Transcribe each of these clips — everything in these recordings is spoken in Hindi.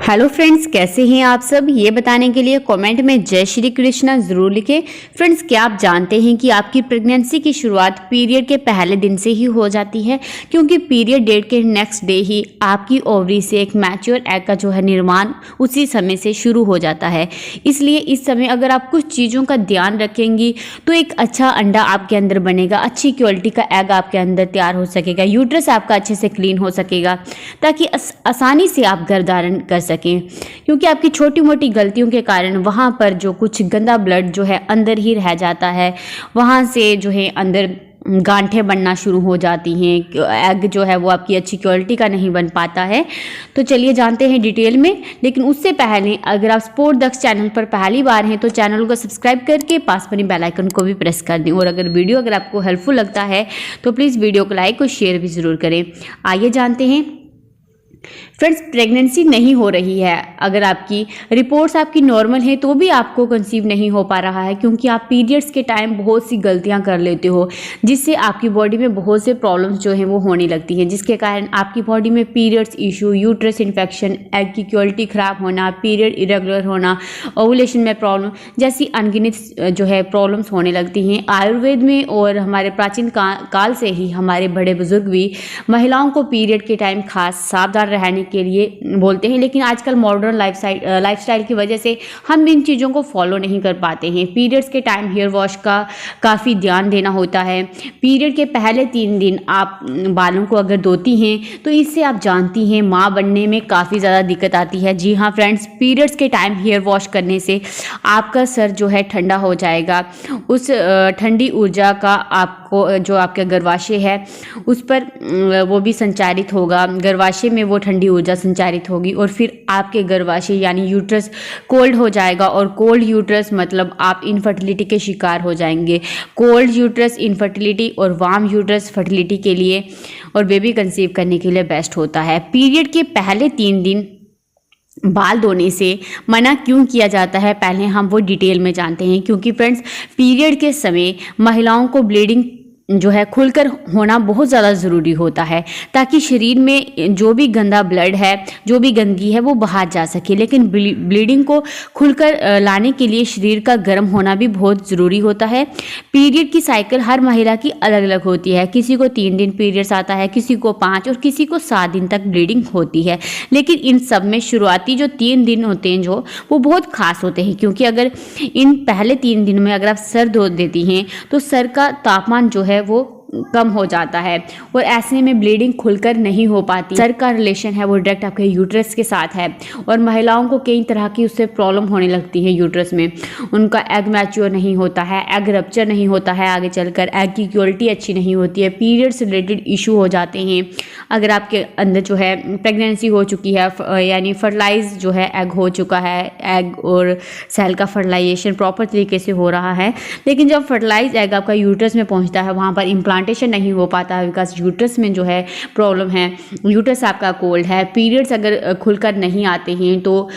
हेलो फ्रेंड्स, कैसे हैं आप सब? ये बताने के लिए कमेंट में जय श्री कृष्णा ज़रूर लिखें। फ्रेंड्स, क्या आप जानते हैं कि आपकी प्रेगनेंसी की शुरुआत पीरियड के पहले दिन से ही हो जाती है, क्योंकि पीरियड डेट के नेक्स्ट डे ही आपकी ओवरी से एक मैच्योर एग का जो है निर्माण उसी समय से शुरू हो जाता है। इसलिए इस समय अगर आप कुछ चीज़ों का ध्यान रखेंगी तो एक अच्छा अंडा आपके अंदर बनेगा, अच्छी क्वालिटी का एग आपके अंदर तैयार हो सकेगा, यूट्रस आपका अच्छे से क्लीन हो सकेगा, ताकि आसानी से आप गर्भधारण कर सकें। क्योंकि आपकी छोटी मोटी गलतियों के कारण वहाँ पर जो कुछ गंदा ब्लड जो है अंदर ही रह जाता है, वहाँ से जो है अंदर गांठें बनना शुरू हो जाती हैं, एग जो है वो आपकी अच्छी क्वालिटी का नहीं बन पाता है। तो चलिए जानते हैं डिटेल में, लेकिन उससे पहले अगर आप स्पोर्ट दक्ष चैनल पर पहली बार हैं तो चैनल को सब्सक्राइब करके पास बनी बेल आइकन को भी प्रेस कर दें। और अगर वीडियो आपको हेल्पफुल लगता है तो प्लीज़ वीडियो को लाइक और शेयर भी ज़रूर करें। आइए जानते हैं। फ्रेंड्स, प्रेगनेंसी नहीं हो रही है, अगर आपकी रिपोर्ट्स आपकी नॉर्मल है तो भी आपको कंसीव नहीं हो पा रहा है, क्योंकि आप पीरियड्स के टाइम बहुत सी गलतियां कर लेते हो, जिससे आपकी बॉडी में बहुत से प्रॉब्लम्स जो हैं वो होने लगती हैं, जिसके कारण आपकी बॉडी में periods issue, uterus infection, egg की क्वालिटी ख़राब होना, पीरियड इरेगुलर होना, ओवुलेशन में प्रॉब्लम जैसी अनगिनत जो है प्रॉब्लम्स होने लगती हैं। आयुर्वेद में और हमारे प्राचीन काल से ही हमारे बड़े बुजुर्ग भी महिलाओं को पीरियड के टाइम खास सावधान रहने के लिए बोलते हैं, लेकिन आजकल मॉडर्न लाइफस्टाइल की वजह से हम इन चीज़ों को फॉलो नहीं कर पाते हैं। पीरियड्स के टाइम हेयर वॉश का काफ़ी ध्यान देना होता है। पीरियड के पहले 3 दिन आप बालों को अगर धोती हैं तो इससे आप जानती हैं माँ बनने में काफ़ी ज़्यादा दिक्कत आती है। जी हाँ फ्रेंड्स, पीरियड्स के टाइम हेयर वॉश करने से आपका सर जो है ठंडा हो जाएगा। उस ठंडी ऊर्जा का आपको जो आपका गर्भाशय है उस पर वो भी संचारित होगा, गर्भाशय में वो ठंडी ऊर्जा संचारित होगी और फिर आपके गर्भाशय यानी यूट्रस कोल्ड हो जाएगा। और कोल्ड यूट्रस मतलब आप इनफर्टिलिटी के शिकार हो जाएंगे। कोल्ड यूट्रस इनफर्टिलिटी और वार्म यूट्रस फर्टिलिटी के लिए और बेबी कंसीव करने के लिए बेस्ट होता है। पीरियड के पहले 3 दिन बाल धोने से मना क्यों किया जाता है, पहले हम वो डिटेल में जानते हैं। क्योंकि फ्रेंड्स, पीरियड के समय महिलाओं को ब्लीडिंग जो है खुलकर होना बहुत ज़्यादा ज़रूरी होता है, ताकि शरीर में जो भी गंदा ब्लड है, जो भी गंदगी है वो बाहर जा सके। लेकिन ब्लीडिंग को खुलकर लाने के लिए शरीर का गर्म होना भी बहुत ज़रूरी होता है। पीरियड की साइकिल हर महिला की अलग अलग होती है, किसी को 3 दिन पीरियड्स आता है, किसी को 5 और किसी को 7 दिन तक ब्लीडिंग होती है। लेकिन इन सब में शुरुआती जो 3 दिन होते हैं जो वो बहुत खास होते हैं, क्योंकि अगर इन पहले 3 दिन में अगर आप सर धो देती हैं तो सर का तापमान जो है वो कम हो जाता है और ऐसे में ब्लीडिंग खुलकर नहीं हो पाती। सर का रिलेशन है वो डायरेक्ट आपके यूट्रस के साथ है और महिलाओं को कई तरह की उससे प्रॉब्लम होने लगती है। यूट्रस में उनका एग मैच्योर नहीं होता है, एग रप्चर नहीं होता है, आगे चलकर एग की क्वालिटी अच्छी नहीं होती है, पीरियड से रिलेटेड इशू हो जाते हैं। अगर आपके अंदर जो है प्रेगनेंसी हो चुकी है, यानी फर्टिलाइज जो है एग हो चुका है, एग और सेल का फर्टिलाइजेशन प्रॉपर तरीके से हो रहा है, लेकिन जब फर्टिलाइज एग आपका यूट्रस में पहुंचता है वहाँ पर इम्प्लांटेशन नहीं हो पाता है, बिकॉज यूट्रस में जो है प्रॉब्लम है, यूट्रस आपका कोल्ड है। पीरियड्स अगर खुलकर नहीं आते हैं तो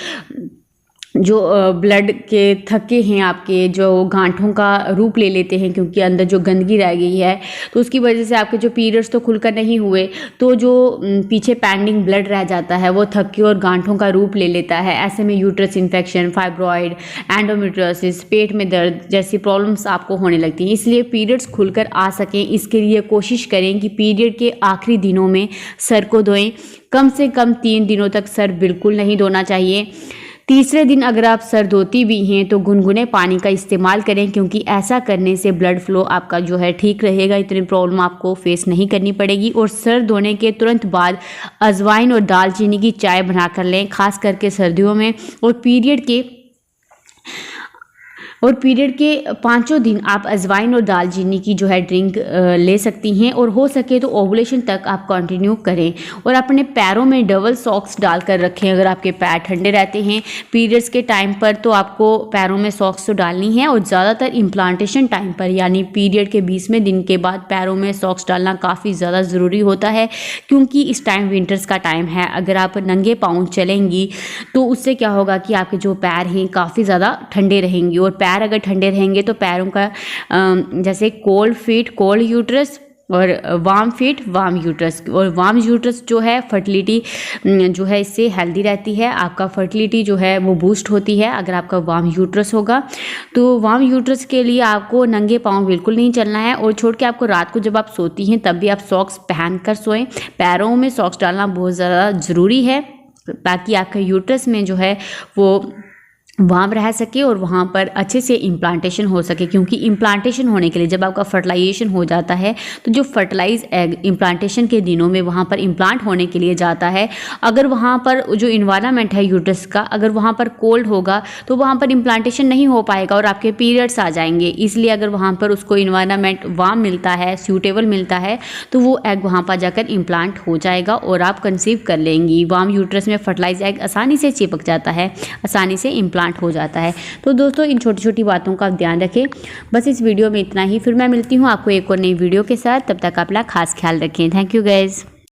जो ब्लड के थक्के हैं आपके, जो गांठों का रूप ले लेते हैं, क्योंकि अंदर जो गंदगी रह गई है तो उसकी वजह से आपके जो पीरियड्स तो खुलकर नहीं हुए तो जो पीछे पेंडिंग ब्लड रह जाता है वो थक्के और गांठों का रूप ले लेता है। ऐसे में यूट्रस इन्फेक्शन, फाइब्रॉइड, एंडोमेट्रियोसिस, पेट में दर्द जैसी प्रॉब्लम्स आपको होने लगती हैं। इसलिए पीरियड्स खुलकर आ सकें इसके लिए कोशिश करें कि पीरियड के आखिरी दिनों में सर को धोएं। कम से कम 3 दिनों तक सर बिल्कुल नहीं धोना चाहिए। तीसरे दिन अगर आप सर धोती भी हैं तो गुनगुने पानी का इस्तेमाल करें, क्योंकि ऐसा करने से ब्लड फ्लो आपका जो है ठीक रहेगा, इतनी प्रॉब्लम आपको फेस नहीं करनी पड़ेगी। और सर धोने के तुरंत बाद अजवाइन और दालचीनी की चाय बनाकर लें, खास करके सर्दियों में। और पीरियड के 5 दिन आप अजवाइन और दालचीनी की जो है ड्रिंक ले सकती हैं, और हो सके तो ओवुलेशन तक आप कंटिन्यू करें। और अपने पैरों में डबल सॉक्स डालकर रखें अगर आपके पैर ठंडे रहते हैं पीरियड्स के टाइम पर, तो आपको पैरों में सॉक्स तो डालनी है। और ज़्यादातर इम्प्लांटेशन टाइम पर यानी पीरियड के 20वें दिन के बाद पैरों में सॉक्स डालना काफ़ी ज़्यादा ज़रूरी होता है, क्योंकि इस टाइम विंटर्स का टाइम है। अगर आप नंगे पाँव चलेंगी तो उससे क्या होगा कि आपके जो पैर हैं काफ़ी ज़्यादा ठंडे रहेंगे, और पैर अगर ठंडे रहेंगे तो पैरों का जैसे कोल्ड फीट, कोल्ड यूट्रस और वार्म फीट, वार्म यूट्रस। और वार्म यूट्रस जो है फर्टिलिटी जो है इससे हेल्दी रहती है, आपका फर्टिलिटी जो है वो बूस्ट होती है अगर आपका वार्म यूट्रस होगा। तो वार्म यूट्रस के लिए आपको नंगे पाँव बिल्कुल नहीं चलना है, और छोड़ के आपको रात को जब आप सोती हैं तब भी आप सॉक्स पहन कर सोएं। पैरों में सॉक्स डालना बहुत ज़्यादा ज़रूरी है ताकि आपके यूट्रस में जो है वो वार्म रह सके और वहाँ पर अच्छे से इम्प्लांटेशन हो सके। क्योंकि इम्प्लांटेशन होने के लिए जब आपका फर्टिलाइजेशन हो जाता है तो जो फर्टिलाइज एग इम्प्लांटेशन के दिनों में वहाँ पर इम्प्लांट होने के लिए जाता है, अगर वहाँ पर जो इन्वायरमेंट है यूट्रस का अगर वहाँ पर कोल्ड होगा तो वहाँ पर इम्प्लांटेशन नहीं हो पाएगा और आपके पीरियड्स आ जाएंगे। इसलिए अगर वहाँ पर उसको इन्वायरमेंट वार्म मिलता है, सूटेबल मिलता है, तो वो एग वहाँ पर जाकर इम्प्लांट हो जाएगा और आप कंसीव कर लेंगी। वार्म यूट्रस में फर्टिलाइज एग आसानी से चिपक जाता है, आसानी से इम्प्लांट हो जाता है। तो दोस्तों इन छोटी छोटी बातों का आप ध्यान रखें। बस इस वीडियो में इतना ही, फिर मैं मिलती हूँ आपको एक और नई वीडियो के साथ। तब तक अपना खास ख्याल रखें। Thank you guys.